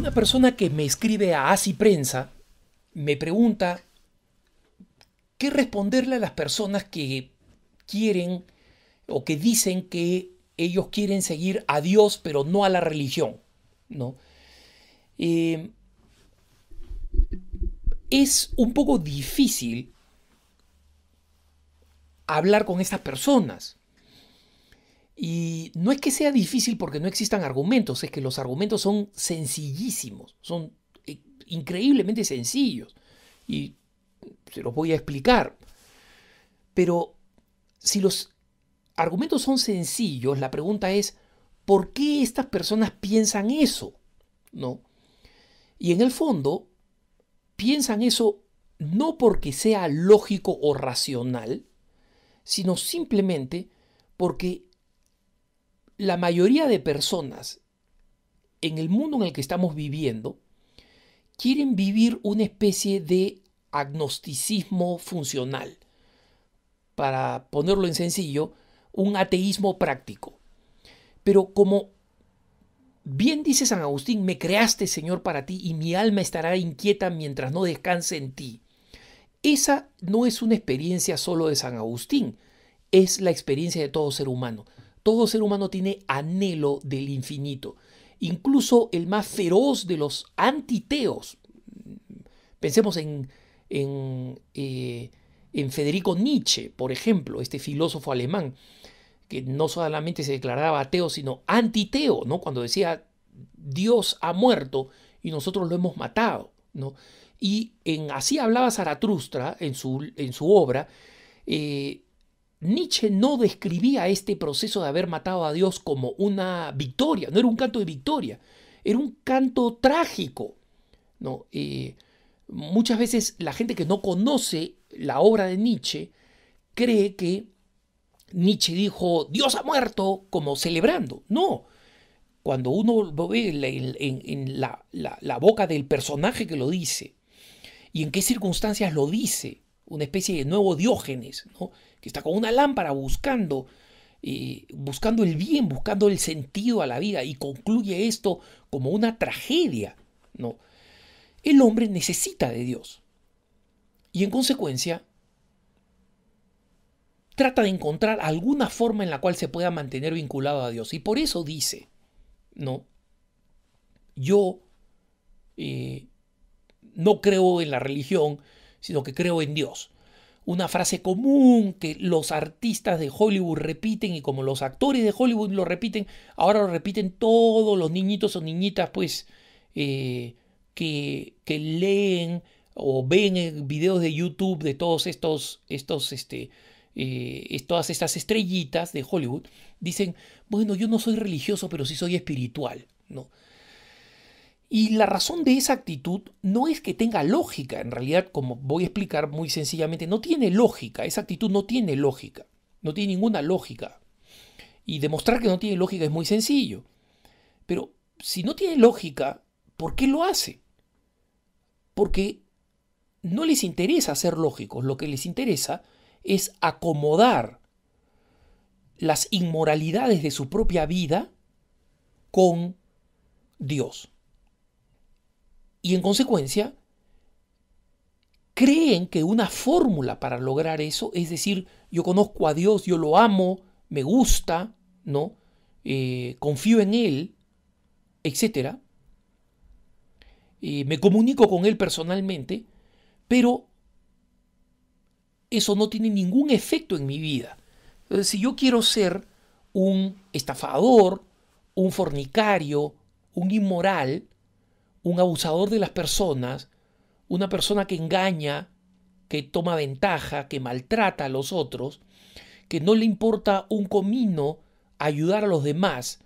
Una persona que me escribe a Así Prensa me pregunta qué responderle a las personas que quieren o que dicen que ellos quieren seguir a Dios pero no a la religión, ¿no? Eh, es un poco difícil hablar con estas personas. Y no es que sea difícil porque no existan argumentos, es que los argumentos son sencillísimos, son increíblemente sencillos. Y se los voy a explicar. Pero si los argumentos son sencillos, la pregunta es, ¿por qué estas personas piensan eso? ¿No? Y en el fondo, piensan eso no porque sea lógico o racional, sino simplemente porque la mayoría de personas en el mundo en el que estamos viviendo quieren vivir una especie de agnosticismo funcional. Para ponerlo en sencillo, un ateísmo práctico. Pero como bien dice San Agustín, me creaste, Señor, para ti, y mi alma estará inquieta mientras no descanse en ti. Esa no es una experiencia solo de San Agustín, es la experiencia de todo ser humano. Todo ser humano tiene anhelo del infinito. Incluso el más feroz de los antiteos. Pensemos en Federico Nietzsche, por ejemplo, este filósofo alemán, que no solamente se declaraba ateo, sino antiteo, ¿no? Cuando decía Dios ha muerto y nosotros lo hemos matado, ¿no? Y Así hablaba Zaratustra, en su obra, Nietzsche no describía este proceso de haber matado a Dios como una victoria, no era un canto de victoria, era un canto trágico, ¿no? Muchas veces la gente que no conoce la obra de Nietzsche cree que Nietzsche dijo Dios ha muerto como celebrando. No, cuando uno lo ve en la boca del personaje que lo dice y en qué circunstancias lo dice, una especie de nuevo Diógenes, ¿no? Que está con una lámpara buscando el bien, buscando el sentido a la vida, y concluye esto como una tragedia, ¿no? El hombre necesita de Dios y en consecuencia trata de encontrar alguna forma en la cual se pueda mantener vinculado a Dios, y por eso dice, ¿no? Yo no creo en la religión, sino que creo en Dios. Una frase común que los artistas de Hollywood repiten, y como los actores de Hollywood lo repiten, ahora lo repiten todos los niñitos o niñitas, pues, que leen o ven videos de YouTube de todos todas estas estrellitas de Hollywood. Dicen, bueno, yo no soy religioso, pero sí soy espiritual, ¿no? Y la razón de esa actitud no es que tenga lógica, en realidad, como voy a explicar muy sencillamente, no tiene lógica, esa actitud no tiene lógica, no tiene ninguna lógica. Y demostrar que no tiene lógica es muy sencillo. Pero si no tiene lógica, ¿por qué lo hace? Porque no les interesa ser lógicos, lo que les interesa es acomodar las inmoralidades de su propia vida con Dios. Y en consecuencia, creen que una fórmula para lograr eso es decir, yo conozco a Dios, yo lo amo, me gusta, ¿no? Confío en Él, etcétera. Me comunico con Él personalmente, pero eso no tiene ningún efecto en mi vida. Entonces, si yo quiero ser un estafador, un fornicario, un inmoral, un abusador de las personas, una persona que engaña, que toma ventaja, que maltrata a los otros, que no le importa un comino ayudar a los demás,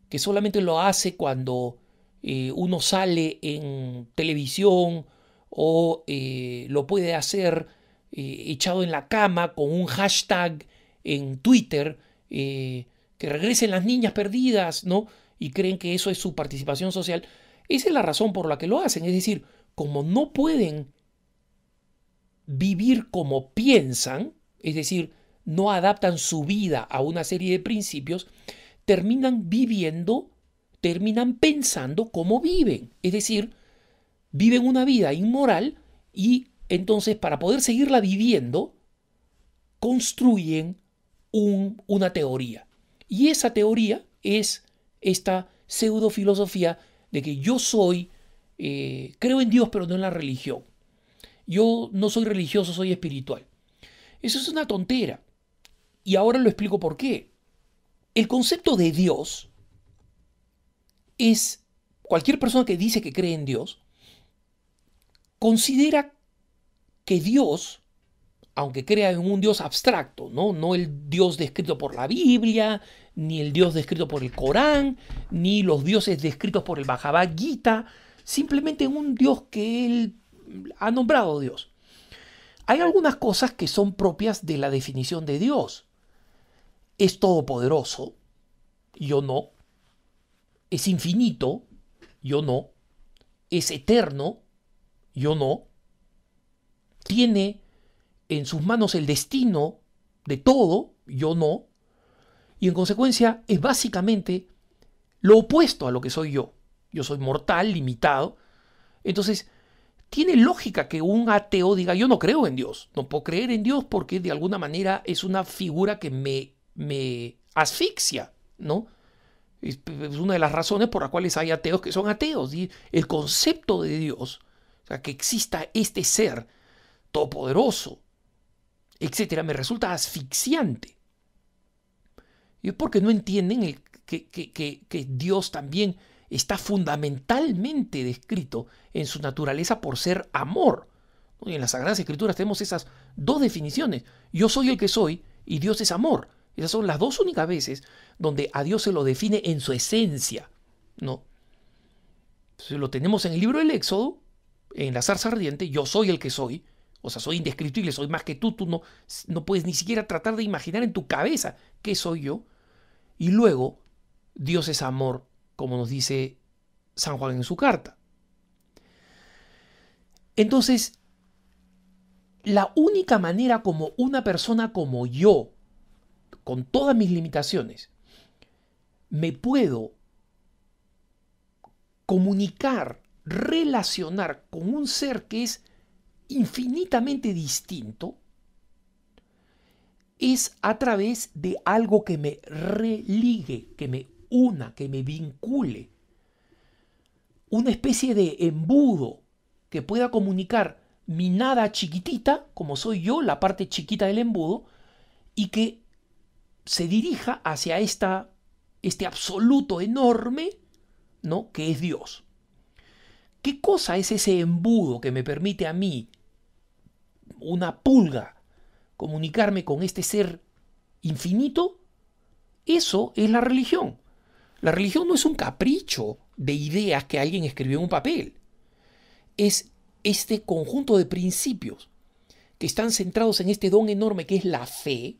que solamente lo hace cuando uno sale en televisión o lo puede hacer echado en la cama con un hashtag en Twitter, que regresen las niñas perdidas, ¿no? Y creen que eso es su participación social. Esa es la razón por la que lo hacen. Es decir, como no pueden vivir como piensan, es decir, no adaptan su vida a una serie de principios, terminan viviendo terminan pensando cómo viven. Es decir, viven una vida inmoral y entonces para poder seguirla viviendo, construyen una teoría. Y esa teoría es esta pseudofilosofía de que yo soy, creo en Dios pero no en la religión. Yo no soy religioso, soy espiritual. Eso es una tontera. Y ahora lo explico por qué. El concepto de Dios es, cualquier persona que dice que cree en Dios, considera que Dios, aunque crea en un Dios abstracto, no el Dios descrito por la Biblia, ni el Dios descrito por el Corán, ni los dioses descritos por el Bhagavad Gita, simplemente en un Dios que él ha nombrado Dios. Hay algunas cosas que son propias de la definición de Dios. Es todopoderoso, yo no. Es infinito, yo no. Es eterno, yo no. Tiene en sus manos el destino de todo, yo no. Y en consecuencia es básicamente lo opuesto a lo que soy yo. Yo soy mortal, limitado. Entonces, tiene lógica que un ateo diga, yo no creo en Dios. No puedo creer en Dios porque de alguna manera es una figura que me asfixia, ¿no? Es una de las razones por las cuales hay ateos que son ateos. Y el concepto de Dios, o sea, que exista este ser todopoderoso, etcétera, me resulta asfixiante. Y es porque no entienden que Dios también está fundamentalmente descrito en su naturaleza por ser amor. Y en las Sagradas Escrituras tenemos esas dos definiciones. Yo soy el que soy y Dios es amor. Esas son las dos únicas veces donde a Dios se lo define en su esencia, ¿no? Entonces lo tenemos en el libro del Éxodo, en la zarza ardiente, yo soy el que soy. O sea, soy indescriptible, soy más que tú no puedes ni siquiera tratar de imaginar en tu cabeza qué soy yo. Y luego, Dios es amor, como nos dice San Juan en su carta. Entonces, la única manera como una persona como yo, con todas mis limitaciones, me puedo comunicar, relacionar con un ser que es infinitamente distinto, es a través de algo que me religue, que me una, que me vincule. Una especie de embudo que pueda comunicar mi nada chiquitita, como soy yo, la parte chiquita del embudo, y que se dirija hacia este absoluto enorme, ¿no?, que es Dios. ¿Qué cosa es ese embudo que me permite a mí, una pulga, comunicarme con este ser infinito? Eso es la religión. La religión no es un capricho de ideas que alguien escribió en un papel. Es este conjunto de principios que están centrados en este don enorme que es la fe,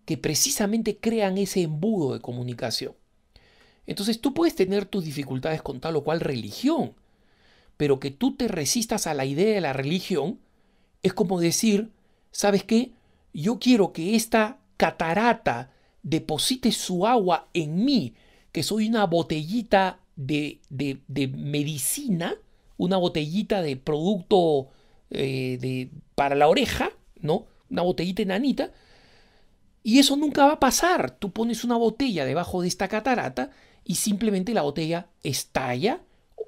que precisamente crean ese embudo de comunicación. Entonces tú puedes tener tus dificultades con tal o cual religión, pero que tú te resistas a la idea de la religión es como decir, ¿sabes qué? Yo quiero que esta catarata deposite su agua en mí, que soy una botellita de medicina, una botellita de producto para la oreja, ¿no? Una botellita enanita, y eso nunca va a pasar. Tú pones una botella debajo de esta catarata y simplemente la botella estalla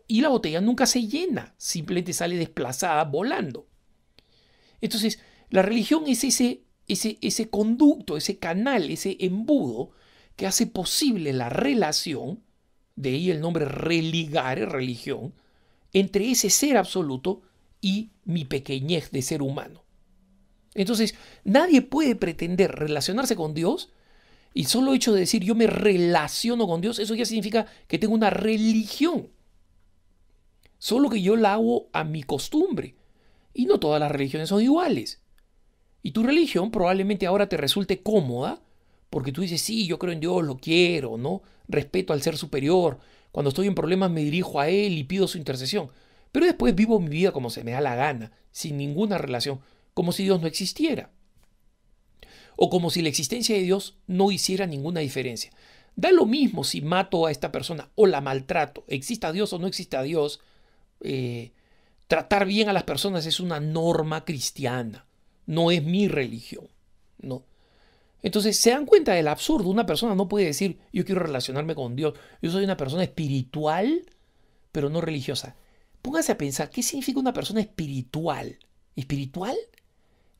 y la botella nunca se llena, simplemente sale desplazada volando. Entonces, la religión es ese conducto, ese canal, ese embudo que hace posible la relación, de ahí el nombre religare, religión, entre ese ser absoluto y mi pequeñez de ser humano. Entonces, nadie puede pretender relacionarse con Dios y solo hecho de decir yo me relaciono con Dios, eso ya significa que tengo una religión. Solo que yo la hago a mi costumbre. Y no todas las religiones son iguales. Y tu religión probablemente ahora te resulte cómoda porque tú dices, sí, yo creo en Dios, lo quiero, ¿no? Respeto al ser superior. Cuando estoy en problemas me dirijo a Él y pido su intercesión. Pero después vivo mi vida como se me da la gana, sin ninguna relación, como si Dios no existiera. O como si la existencia de Dios no hiciera ninguna diferencia. Da lo mismo si mato a esta persona o la maltrato, exista Dios o no exista Dios. Tratar bien a las personas es una norma cristiana, no es mi religión, ¿no? Entonces, ¿se dan cuenta del absurdo? Una persona no puede decir, yo quiero relacionarme con Dios, yo soy una persona espiritual, pero no religiosa. Póngase a pensar, ¿qué significa una persona espiritual? ¿Espiritual?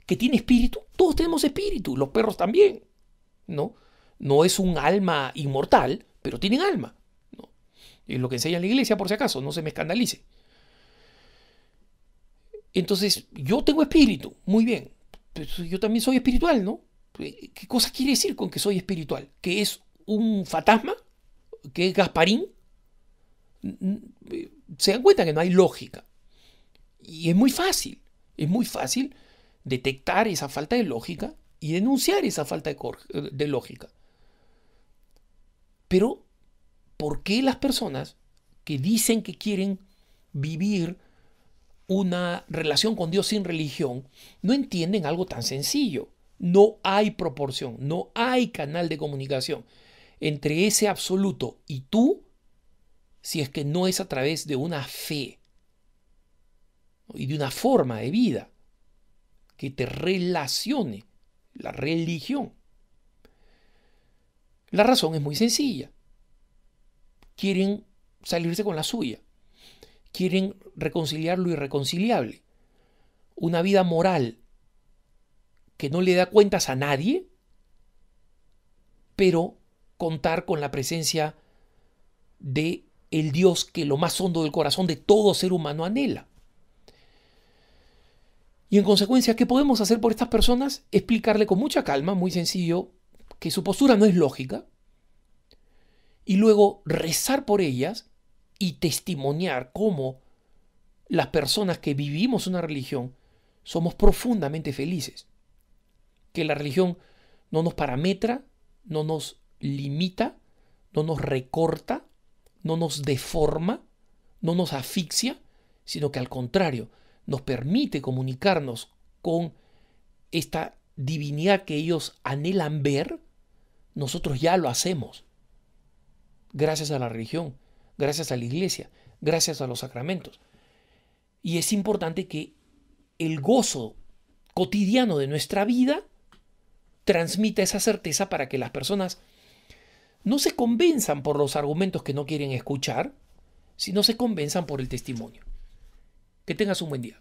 ¿Que tiene espíritu? Todos tenemos espíritu, los perros también, ¿no? No es un alma inmortal, pero tienen alma, ¿no? Es lo que enseña la iglesia, por si acaso, no se me escandalice. Entonces, yo tengo espíritu, muy bien, pero yo también soy espiritual, ¿no? ¿Qué cosa quiere decir con que soy espiritual? ¿Que es un fantasma? ¿Que es Gasparín? Se dan cuenta que no hay lógica. Y es muy fácil detectar esa falta de lógica y denunciar esa falta de lógica. Pero, ¿por qué las personas que dicen que quieren vivir una relación con Dios sin religión no entienden algo tan sencillo? No hay proporción, no hay canal de comunicación entre ese absoluto y tú si es que no es a través de una fe y de una forma de vida que te relacione la religión. La razón es muy sencilla. Quieren salirse con la suya. Quieren reconciliar lo irreconciliable. Una vida moral que no le da cuentas a nadie, pero contar con la presencia de el Dios que lo más hondo del corazón de todo ser humano anhela. Y en consecuencia, ¿qué podemos hacer por estas personas? Explicarle con mucha calma, muy sencillo, que su postura no es lógica, y luego rezar por ellas y testimoniar cómo las personas que vivimos una religión somos profundamente felices. Que la religión no nos parametra, no nos limita, no nos recorta, no nos deforma, no nos asfixia, sino que al contrario, nos permite comunicarnos con esta divinidad que ellos anhelan ver. Nosotros ya lo hacemos. Gracias a la religión, gracias a la iglesia, gracias a los sacramentos. Y es importante que el gozo cotidiano de nuestra vida transmita esa certeza para que las personas no se convenzan por los argumentos que no quieren escuchar, sino se convenzan por el testimonio. Que tengas un buen día.